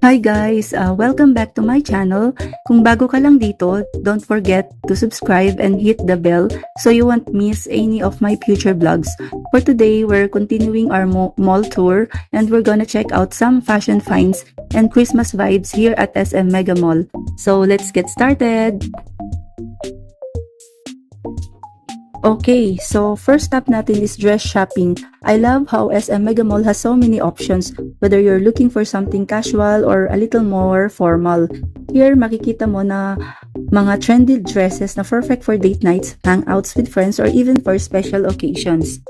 Hi guys! Welcome back to my channel. Kung bago ka lang dito, don't forget to subscribe and hit the bell so you won't miss any of my future vlogs. For today, we're continuing our mall tour and we're gonna check out some fashion finds and Christmas vibes here at SM Mega Mall. So let's get started! Okay, so first stop natin is dress shopping. I love how SM Mega Mall has so many options, whether you're looking for something casual or a little more formal. Here, makikita mo na mga trendy dresses na perfect for date nights, hangouts with friends, or even for special occasions.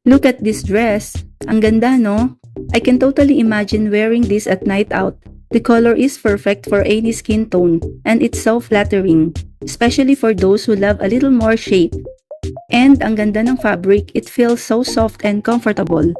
Look at this dress. Ang ganda, no? I can totally imagine wearing this at night out. The color is perfect for any skin tone, and it's so flattering, especially for those who love a little more shape. And ang ganda ng fabric, it feels so soft and comfortable.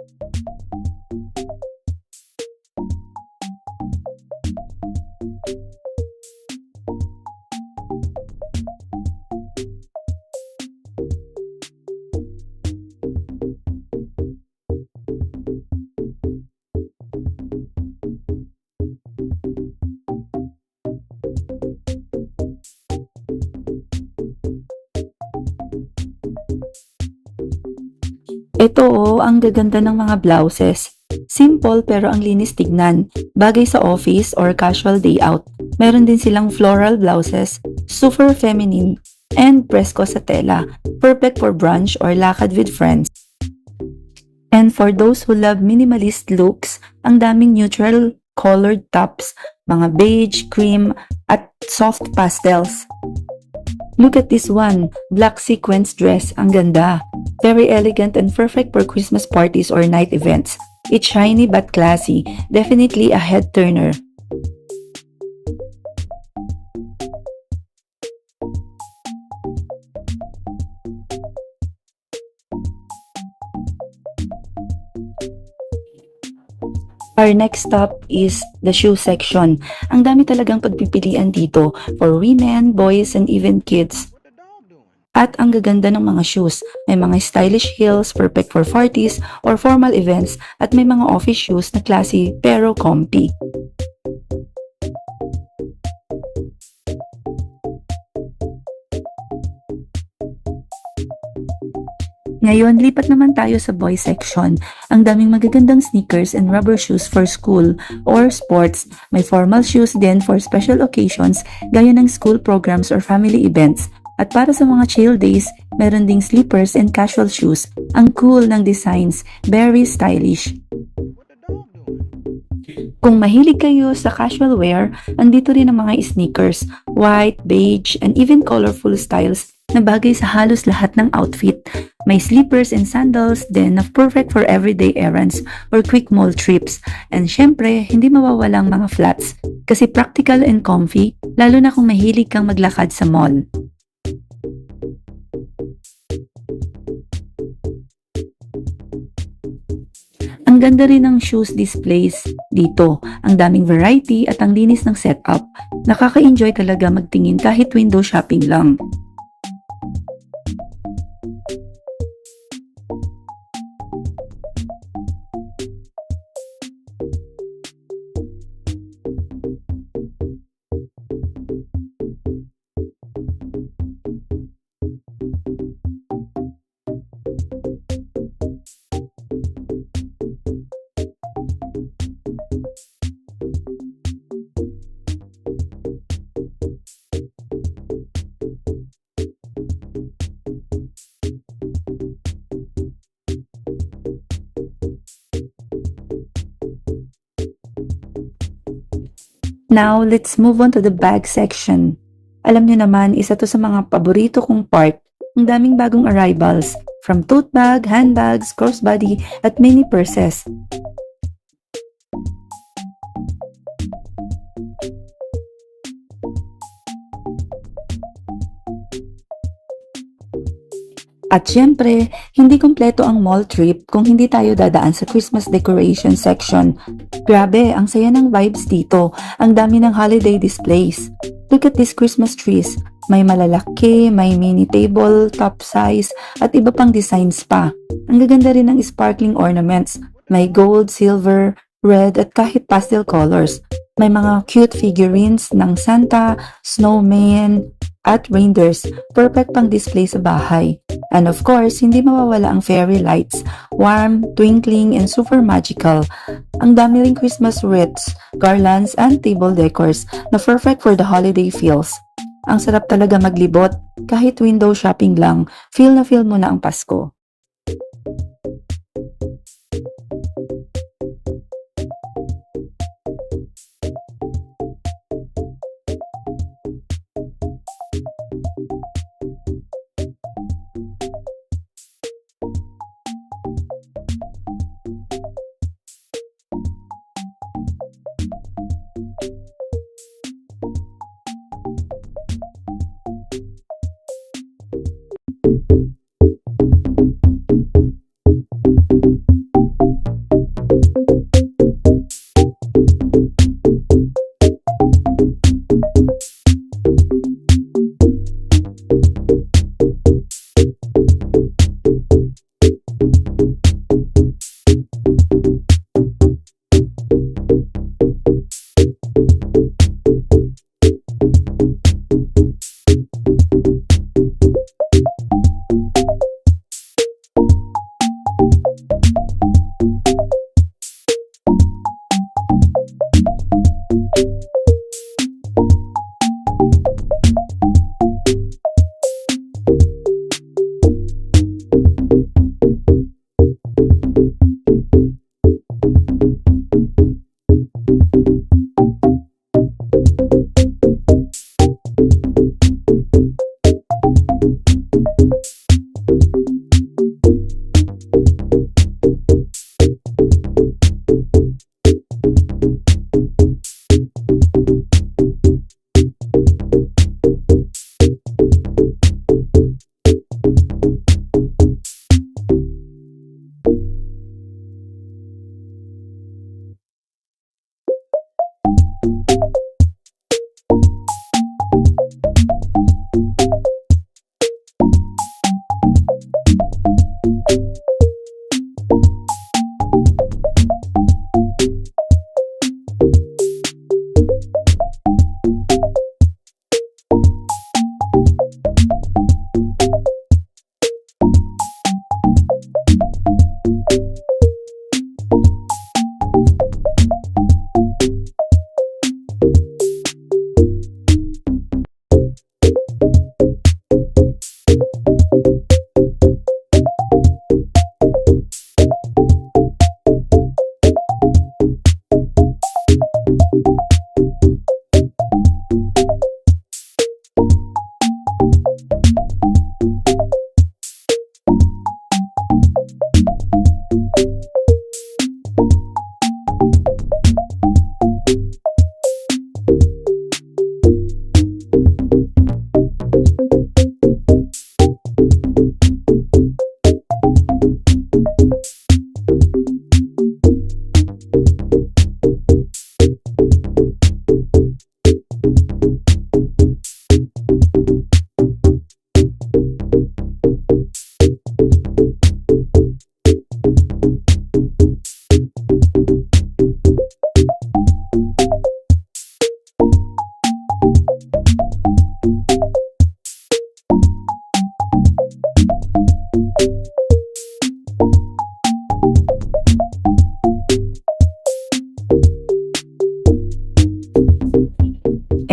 Ito ang gaganda ng mga blouses. Simple pero ang linis tignan. Bagay sa office or casual day out. Meron din silang floral blouses, super feminine, and presko sa tela. Perfect for brunch or lakad with friends. And for those who love minimalist looks, ang daming neutral colored tops, mga beige, cream, at soft pastels. Look at this one, black sequence dress, ang ganda. Very elegant and perfect for Christmas parties or night events. It's shiny but classy, definitely a head turner. Our next stop is the shoe section. Ang dami talagang pagpipilian dito for women, boys, and even kids. At ang gaganda ng mga shoes. May mga stylish heels, perfect for parties or formal events, at may mga office shoes na classy pero comfy. Ngayon, lipat naman tayo sa boys section. Ang daming magagandang sneakers and rubber shoes for school or sports. May formal shoes din for special occasions gaya ng school programs or family events. At para sa mga chill days, meron ding slippers and casual shoes. Ang cool ng designs, very stylish. Kung mahilig kayo sa casual wear, andito rin ang mga sneakers, white, beige, and even colorful styles na bagay sa halos lahat ng outfit. May slippers and sandals din na perfect for everyday errands or quick mall trips. And syempre, hindi mawawalang mga flats kasi practical and comfy, lalo na kung mahilig kang maglakad sa mall. Ang ganda rin ng shoes displays dito. Ang daming variety at ang linis ng setup. Nakaka-enjoy talaga magtingin kahit window shopping lang. Now, let's move on to the bag section. Alam nyo naman, isa to sa mga paborito kong part. Ang daming bagong arrivals, from tote bag, handbags, crossbody, at mini purses. At syempre, hindi kompleto ang mall trip kung hindi tayo dadaan sa Christmas decoration section. Grabe, ang saya ng vibes dito. Ang dami ng holiday displays. Look at these Christmas trees. May malalaki, may mini table, top size, at iba pang designs pa. Ang gaganda rin ng sparkling ornaments. May gold, silver, red, at kahit pastel colors. May mga cute figurines ng Santa, snowman, at reindeers. Perfect pang display sa bahay. And of course, hindi mawawala ang fairy lights. Warm, twinkling, and super magical. Ang dami ring Christmas wreaths, garlands, and table decors na perfect for the holiday feels. Ang sarap talaga maglibot, kahit window shopping lang, feel na feel mo na ang Pasko.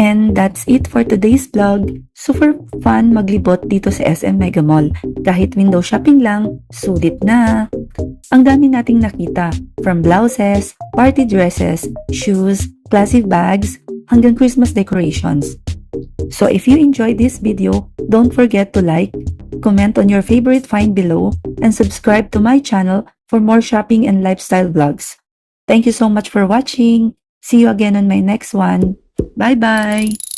And that's it for today's vlog. Super fun maglibot dito sa SM Mega Mall. Kahit window shopping lang, sulit na. Ang dami nating nakita, from blouses, party dresses, shoes, plastic bags, hanggang Christmas decorations. So if you enjoyed this video, don't forget to like, comment on your favorite find below, and subscribe to my channel for more shopping and lifestyle vlogs. Thank you so much for watching. See you again on my next one. Bye-bye!